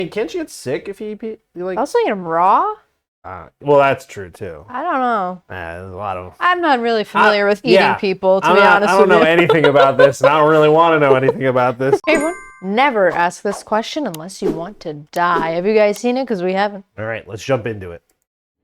Hey, can't you get sick if you eat like? I was thinking raw. Well, that's true too. I don't know. There's a lot of. I'm not really familiar with eating people, to be honest I don't with know you. anything about this, and I don't really want to know anything about this. Hey everyone, never ask this question unless you want to die. Have you guys seen it? Because we haven't. All right, let's jump into it.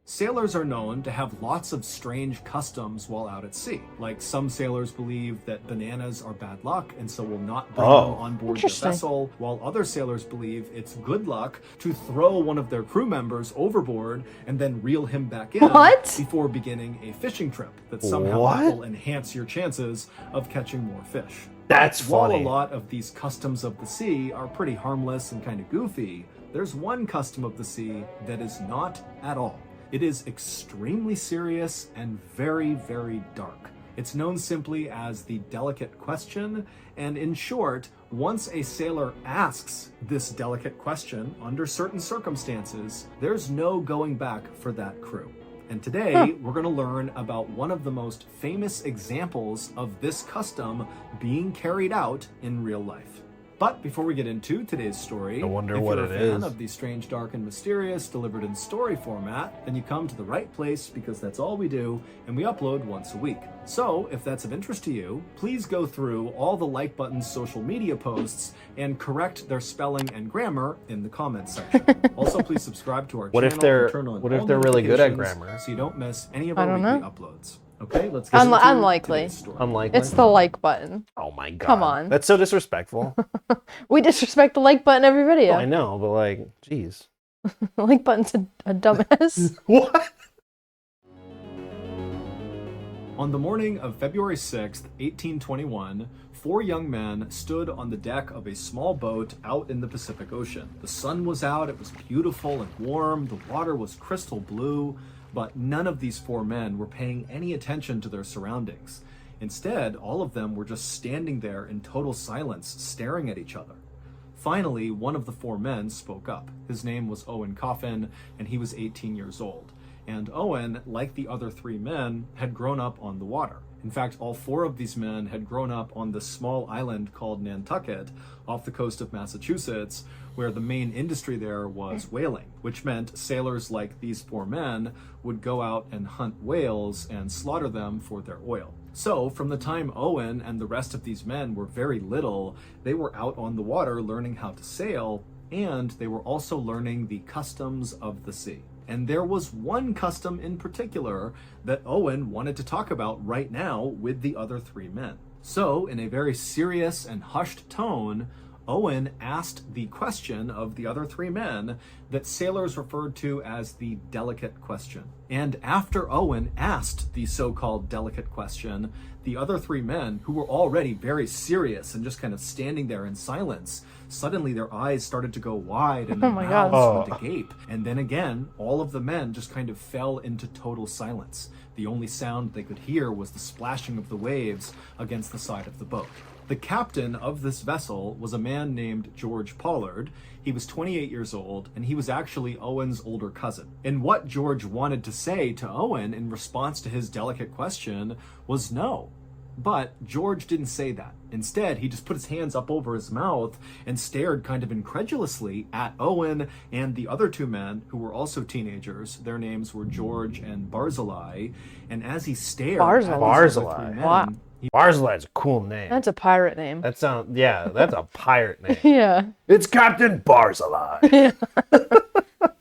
Sailors are known to have lots of strange customs while out at sea. Like some sailors believe that bananas are bad luck and so will not bring them on board their vessel, while other sailors believe it's good luck to throw one of their crew members overboard and then reel him back in before beginning a fishing trip that somehow will enhance your chances of catching more fish. That's funny. While a lot of these customs of the sea are pretty harmless and kind of goofy, there's one custom of the sea that is not at all. It is extremely serious and very, very dark. It's known simply as the delicate question, and in short, once a sailor asks this delicate question under certain circumstances, there's no going back for that crew. And today, we're going to learn about one of the most famous examples of this custom being carried out in real life. But before we get into today's story, I wonder if what you're a it fan is. of the strange, dark, and mysterious delivered in story format, then you come to the right place because that's all we do, and we upload once a week. So, if that's of interest to you, please go through all the like button's social media posts and correct their spelling and grammar in the comments section. Also, please subscribe to our channel and turn on all really good at notifications grammar? so you don't miss any of our weekly uploads. Okay, let's get Unlikely. into today's story. Unlikely. It's the like button. Oh my god. Come on. That's so disrespectful. We disrespect the like button every video. I know, but like, jeez. The like button's a dumbass. What? On the morning of February 6th, 1821, 4 young men stood on the deck of a small boat out in the Pacific Ocean. The sun was out, it was beautiful and warm, the water was crystal blue, but none of these 4 men were paying any attention to their surroundings. Instead, all of them were just standing there in total silence, staring at each other. Finally, one of the 4 men spoke up. His name was Owen Coffin, and he was 18 years old. And Owen, like the other 3 men, had grown up on the water. In fact, all 4 of these men had grown up on this small island called Nantucket off the coast of Massachusetts, where the main industry there was whaling, which meant sailors like these 4 men would go out and hunt whales and slaughter them for their oil. So, from the time Owen and the rest of these men were very little, they were out on the water learning how to sail, and they were also learning the customs of the sea. And there was one custom in particular that Owen wanted to talk about right now with the other 3 men. So, in a very serious and hushed tone, Owen asked the question of the other 3 men that sailors referred to as the delicate question. And after Owen asked the so-called delicate question, the other 3 men, who were already very serious and just kind of standing there in silence, suddenly their eyes started to go wide and their mouths went to gape. And then again, all of the men just kind of fell into total silence. The only sound they could hear was the splashing of the waves against the side of the boat. The captain of this vessel was a man named George Pollard. He was 28 years old, and he was actually Owen's older cousin. And what George wanted to say to Owen in response to his delicate question was no. But George didn't say that. Instead, he just put his hands up over his mouth and stared kind of incredulously at Owen and the other 2 men who were also teenagers. Their names were George and Barzillai. And as he stared at these other 3 men, Barzillai's a cool name. That's a pirate name. That sounds, yeah, that's a pirate name. Yeah. It's Captain Barzillai.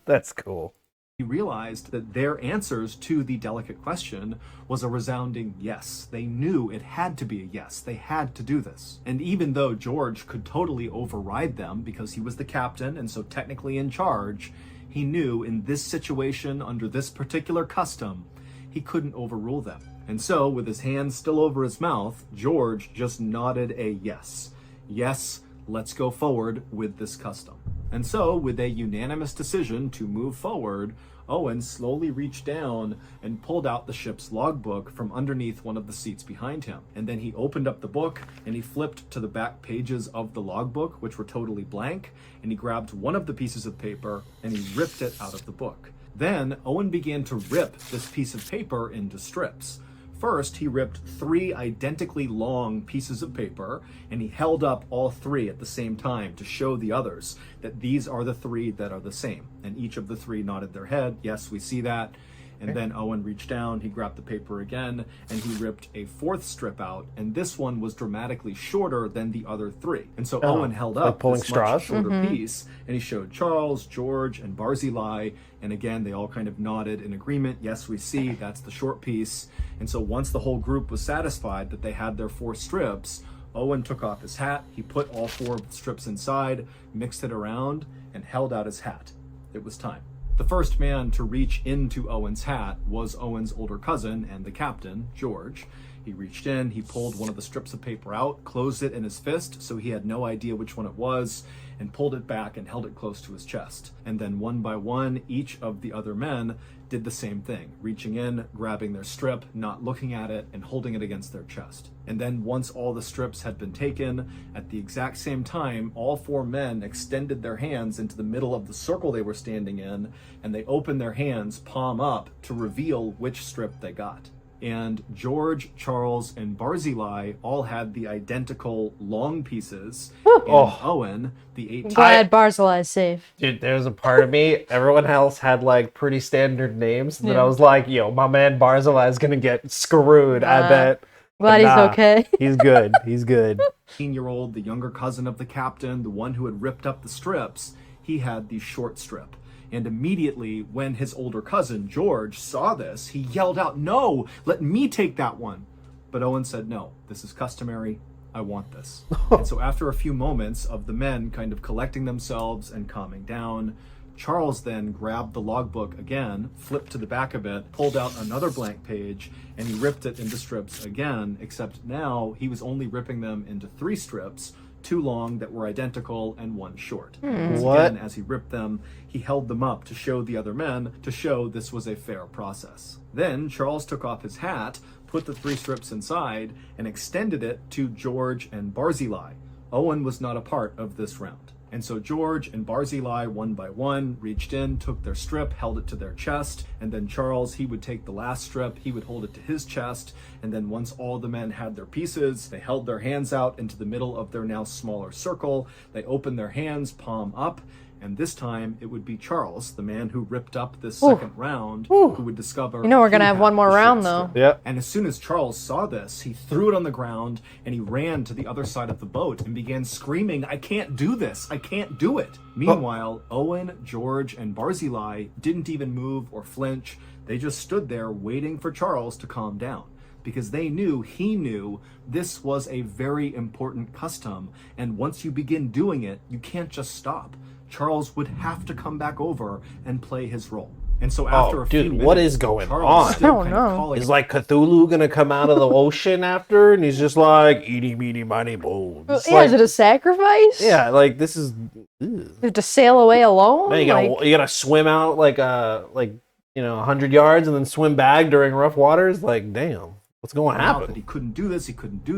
That's cool. he realized that their answers to the delicate question was a resounding yes. They knew it had to be a yes. They had to do this. And even though George could totally override them because he was the captain and so technically in charge, he knew in this situation, under this particular custom, he couldn't overrule them. And so, with his hands still over his mouth, George just nodded a yes. Yes, let's go forward with this custom. And so, with a unanimous decision to move forward, Owen slowly reached down and pulled out the ship's logbook from underneath one of the seats behind him. And then he opened up the book and he flipped to the back pages of the logbook, which were totally blank, and he grabbed one of the pieces of paper and he ripped it out of the book. Then Owen began to rip this piece of paper into strips. First, he ripped 3 identically long pieces of paper, and he held up all 3 at the same time to show the others that these are the 3 that are the same. And each of the 3 nodded their head. Yes, we see that. And then Owen reached down, he grabbed the paper again, and he ripped a 4th strip out, and this one was dramatically shorter than the other 3. And so Owen held up pulling this straws? much shorter piece, and he showed Charles, George, and Barzillai, and again, they all kind of nodded in agreement. Yes, we see, that's the short piece. And so once the whole group was satisfied that they had their 4 strips, Owen took off his hat, he put all 4 of the strips inside, mixed it around, and held out his hat. It was time. The first man to reach into Owen's hat was Owen's older cousin and the captain, George. He reached in, he pulled one of the strips of paper out, closed it in his fist so he had no idea which one it was, and pulled it back and held it close to his chest. And then one by one, each of the other men did the same thing, reaching in, grabbing their strip, not looking at it, and holding it against their chest. And then once all the strips had been taken, at the exact same time, all 4 men extended their hands into the middle of the circle they were standing in, and they opened their hands palm up to reveal which strip they got. And George, Charles, and Barzillai all had the identical long pieces. And Owen, the 18... Glad Barzillai's safe. Dude, there's a part of me, everyone else had like pretty standard names, that I was like, yo, my man Barzillai is gonna get screwed, I bet. Glad he's okay. He's good, he's good. 18-year-old, the younger cousin of the captain, the one who had ripped up the strips, he had the short strip. And immediately, when his older cousin, George, saw this, he yelled out, "No, let me take that one." But Owen said, "No, this is customary. I want this." And so after a few moments of the men kind of collecting themselves and calming down, Charles then grabbed the logbook again, flipped to the back of it, pulled out another blank page, and he ripped it into strips again, except now he was only ripping them into 3 strips, 2 long that were identical and 1 short. Once again, as he ripped them, he held them up to show the other men, to show this was a fair process. Then Charles took off his hat, put the 3 strips inside, and extended it to George and Barzillai. Owen was not a part of this round. And so George and Barzillai, one by one, reached in, took their strip, held it to their chest, and then Charles, he would take the last strip, he would hold it to his chest, and then once all the men had their pieces, they held their hands out into the middle of their now smaller circle, they opened their hands, palm up, and this time it would be Charles, the man who ripped up this second round, who would discover... You know we're going to have one more round, though. Yep. And as soon as Charles saw this, he threw it on the ground and he ran to the other side of the boat and began screaming, "I can't do this! I can't do it!" Meanwhile, Owen, George, and Barzillai didn't even move or flinch. They just stood there waiting for Charles to calm down, because they knew, he knew, this was a very important custom, and once you begin doing it, you can't just stop. Charles would have to come back over and play his role. And so after a few minutes, what is going Charles on? still I don't kind of know. calling Is like Cthulhu gonna come out of the ocean after, and he's just like, eaty meaty miny bones. Yeah, is it a sacrifice? Yeah, like this is. You have to sail away alone? Man, you gotta swim out like 100 yards and then swim back during rough waters. Like, damn, what's going to out that happen? he couldn't do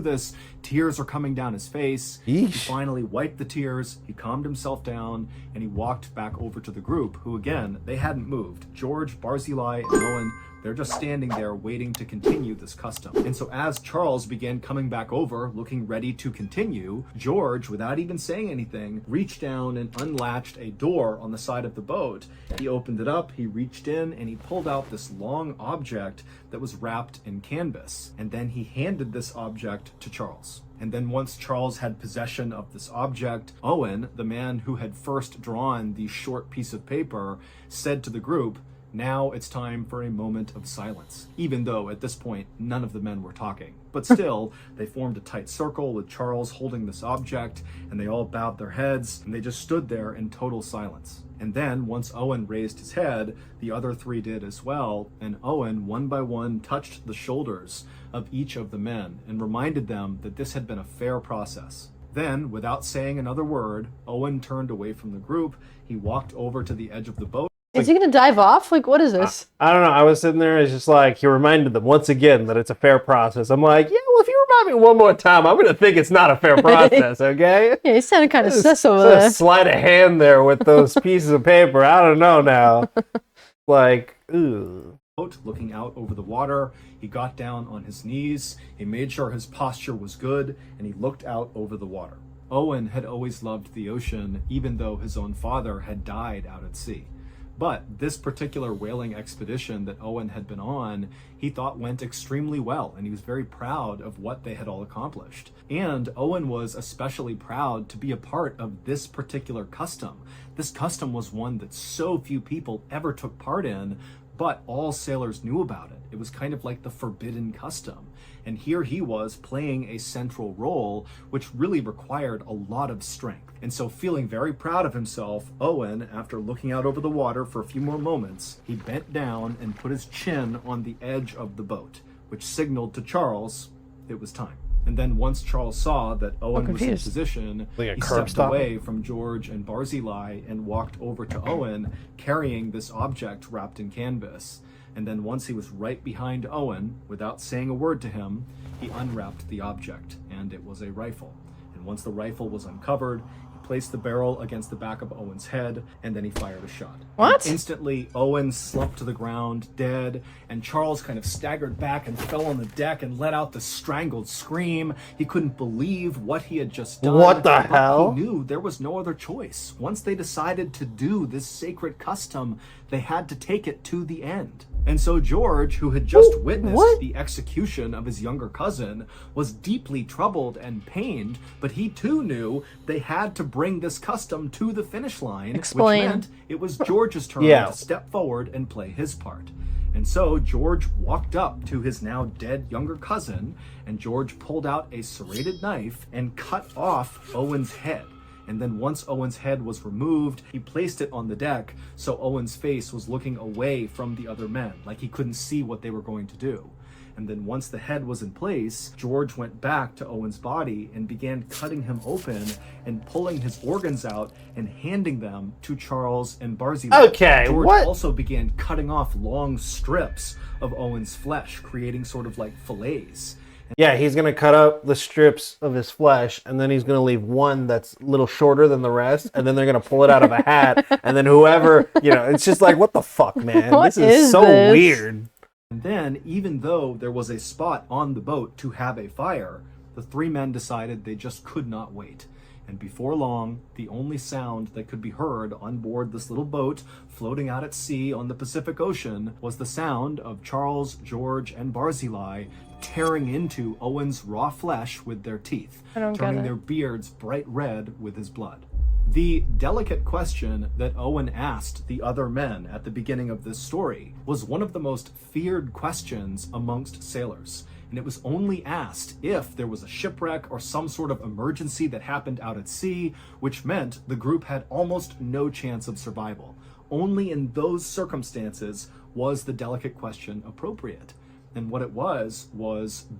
this. Tears are coming down his face. He Yeesh. finally wiped the tears. He calmed himself down and he walked back over to the group, who again, they hadn't moved. George, Barzillai, and Owen, they're just standing there waiting to continue this custom. And so as Charles began coming back over, looking ready to continue, George, without even saying anything, reached down and unlatched a door on the side of the boat. He opened it up, he reached in, and he pulled out this long object that was wrapped in canvas. And then he handed this object to Charles. And then once Charles had possession of this object, Owen, the man who had first drawn the short piece of paper, said to the group, "Now it's time for a moment of silence," even though at this point none of the men were talking. But still, they formed a tight circle with Charles holding this object, and they all bowed their heads, and they just stood there in total silence. And then, once Owen raised his head, the other 3 did as well, and Owen, one by one, touched the shoulders of each of the men and reminded them that this had been a fair process. Then, without saying another word, Owen turned away from the group. He walked over to the edge of the boat. Is he going to dive off? Like, what is this? I don't know. I was sitting there. It's just like he reminded them once again that it's a fair process. I'm like, yeah. Well, if you remind me one more time, I'm gonna think it's not a fair process. Okay. Yeah, he's sounding kind of sus over Just there. sleight of hand there with those pieces of paper. I don't know now. Like, ooh. looking out over the water. He got down on his knees, he made sure his posture was good, and he looked out over the water. Owen had always loved the ocean, even though his own father had died out at sea. But this particular whaling expedition that Owen had been on, he thought went extremely well, and he was very proud of what they had all accomplished. And Owen was especially proud to be a part of this particular custom. This custom was one that so few people ever took part in, but all sailors knew about it. It was kind of like the forbidden custom. And here he was playing a central role, which really required a lot of strength. And so, feeling very proud of himself, Owen, after looking out over the water for a few more moments, he bent down and put his chin on the edge of the boat, which signaled to Charles it was time. And then once Charles saw that Owen was in position, Like a he curb stepped stop? away from George and Barzillai and walked over to Owen, carrying this object wrapped in canvas. And then once he was right behind Owen, without saying a word to him, he unwrapped the object, and it was a rifle. And once the rifle was uncovered, he placed the barrel against the back of Owen's head, and then he fired a shot. What? And instantly, Owen slumped to the ground, dead, and Charles kind of staggered back and fell on the deck and let out the strangled scream. He couldn't believe what he had just done. What the but hell? He knew there was no other choice. Once they decided to do this sacred custom, they had to take it to the end. And so George, who had just witnessed the execution of his younger cousin, was deeply troubled and pained, but he too knew they had to bring this custom to the finish line, Explain. which meant it was George's turn Yeah. to step forward and play his part. And so George walked up to his now dead younger cousin, and George pulled out a serrated knife and cut off Owen's head. And then once Owen's head was removed, he placed it on the deck so Owen's face was looking away from the other men, like he couldn't see what they were going to do. And then once the head was in place, George went back to Owen's body and began cutting him open and pulling his organs out and handing them to Charles and Barzillai. Okay, George what? also began cutting off long strips of Owen's flesh, creating sort of like fillets. Yeah, he's going to cut up the strips of his flesh, and then he's going to leave one that's a little shorter than the rest, and then they're going to pull it out of a hat, and then whoever, it's just like, what the fuck, man? What This is is so this? weird. And then, even though there was a spot on the boat to have a fire, the three men decided they just could not wait. And before long, the only sound that could be heard on board this little boat floating out at sea on the Pacific Ocean was the sound of Charles, George, and Barzillai tearing into Owen's raw flesh with their teeth, I don't get turning it. their beards bright red with his blood. The delicate question that Owen asked the other men at the beginning of this story was one of the most feared questions amongst sailors. And it was only asked if there was a shipwreck or some sort of emergency that happened out at sea, which meant the group had almost no chance of survival. Only in those circumstances was the delicate question appropriate. And what it was,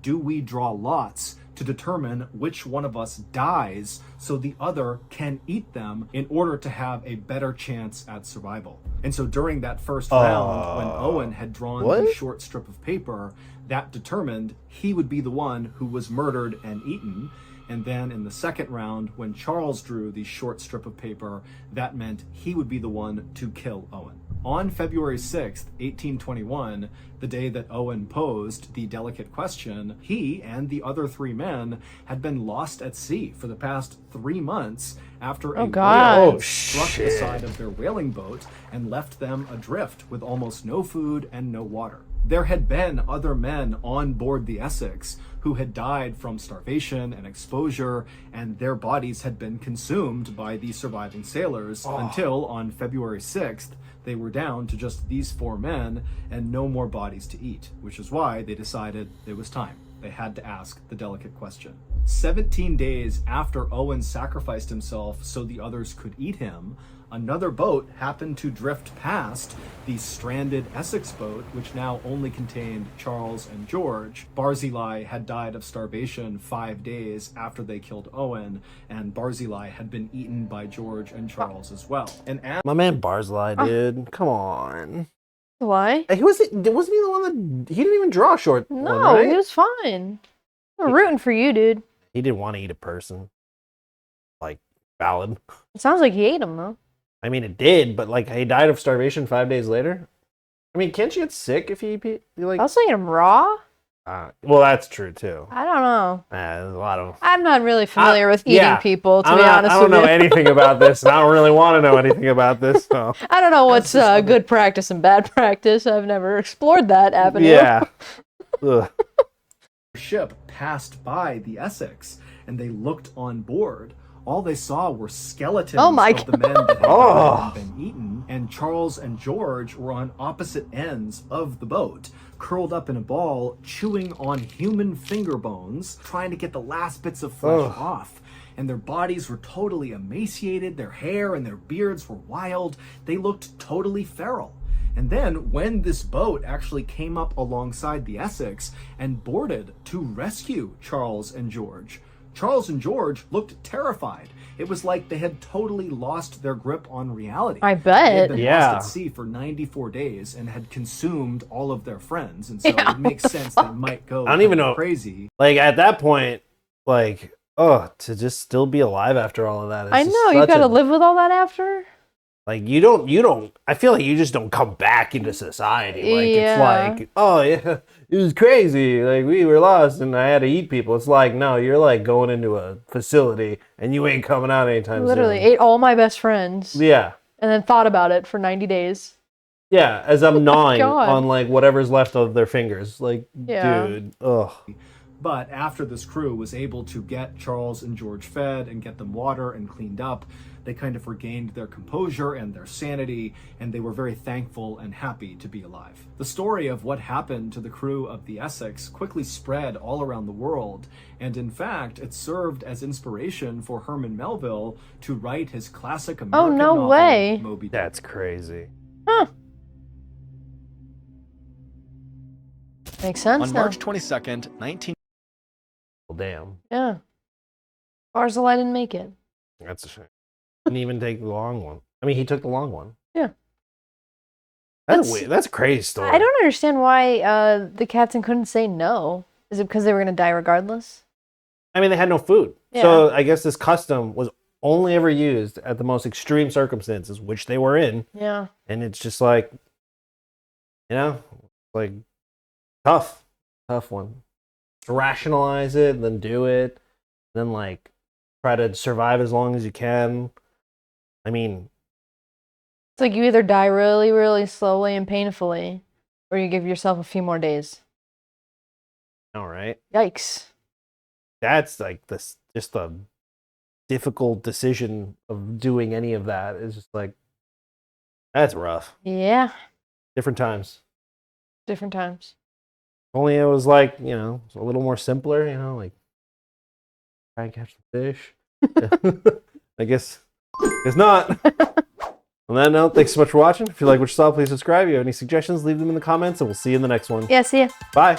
do we draw lots to determine which one of us dies so the other can eat them in order to have a better chance at survival? And so during that first round, when Owen had drawn the short strip of paper, that determined he would be the one who was murdered and eaten. And then in the second round, when Charles drew the short strip of paper, that meant he would be the one to kill Owen. On February 6th, 1821, the day that Owen posed the delicate question, he and the other three men had been lost at sea for the past 3 months after a God. whale Oh, struck the shit. side of their whaling boat and left them adrift with almost no food and no water. There had been other men on board the Essex who had died from starvation and exposure, and their bodies had been consumed by the surviving sailors until on February 6th, they were down to just these 4 men and no more bodies to eat, which is why they decided it was time. They had to ask the delicate question. 17 days after Owen sacrificed himself so the others could eat him, another boat happened to drift past the stranded Essex boat, which now only contained Charles and George. Barzillai had died of starvation 5 days after they killed Owen, and Barzillai had been eaten by George and Charles as well. And as My man Barzillai, dude. Come on. Why? Wasn't he the one that... He didn't even draw a short one, No, right? he was fine. I'm rooting for you, dude. He didn't want to eat a person. Like, valid. It sounds like he ate him, though. I mean, it did, but, like, he died of starvation 5 days later. I mean, can't you get sick if you eat like? Also eat them raw? Well, that's true too. I don't know. There's a lot of. I'm not really familiar with eating people, to be honest I with don't know you. anything about this, and I don't really want to know anything about this. So. I don't know what's good practice and bad practice. I've never explored that avenue. Yeah. Ugh. Ship passed by the Essex, and they looked on board. All they saw were skeletons Oh my of the men that had Oh. been eaten, and Charles and George were on opposite ends of the boat, curled up in a ball, chewing on human finger bones, trying to get the last bits of flesh off. And their bodies were totally emaciated, their hair and their beards were wild, they looked totally feral. And then, when this boat actually came up alongside the Essex and boarded to rescue Charles and George looked terrified. It was like they had totally lost their grip on reality. I They had bet. been lost at sea for 94 days and had consumed all of their friends. And so it makes sense they might go I don't even know. crazy. Like at that point, like to just still be alive after all of that. Is I just know, you such gotta a- live with all that after? Like you don't. I feel like you just don't come back into society. Like Yeah. it's like, oh yeah, it was crazy. Like we were lost and I had to eat people. It's like no, you're like going into a facility and you ain't coming out anytime Literally soon. ate all my best friends Yeah. and then thought about it for 90 days. Yeah, as I'm gnawing God. on like whatever's left of their fingers. Like, Yeah. dude, ugh. But after this crew was able to get Charles and George fed and get them water and cleaned up, they kind of regained their composure and their sanity, and they were very thankful and happy to be alive. The story of what happened to the crew of the Essex quickly spread all around the world, and in fact, it served as inspiration for Herman Melville to write his classic American no novel, way. Moby Dick. That's crazy. Makes sense On now. March 22nd, 19... Well, damn. Yeah. Barzillai didn't make it. That's a shame. Didn't even take the long one. I mean, he took the long one. Yeah. That's That's- weird. That's a crazy story. I don't understand why the captain couldn't say no. Is it because they were going to die regardless? I mean, they had no food. Yeah. So I guess this custom was only ever used at the most extreme circumstances, which they were in. Yeah. And it's just like, like tough one. To rationalize it, then do it, then like try to survive as long as you can. I mean, It's like you either die really, really slowly and painfully, or you give yourself a few more days. all right. Yikes. That's like this, just a difficult decision of doing any of that is just like, that's rough. Yeah. Different times. Different times. Only it was like, a little more simpler, like try and catch the fish. I guess not. On that note, thanks so much for watching. If you like what you saw, please subscribe. If you have any suggestions, leave them in the comments, and we'll see you in the next one. Yeah, see ya. Bye.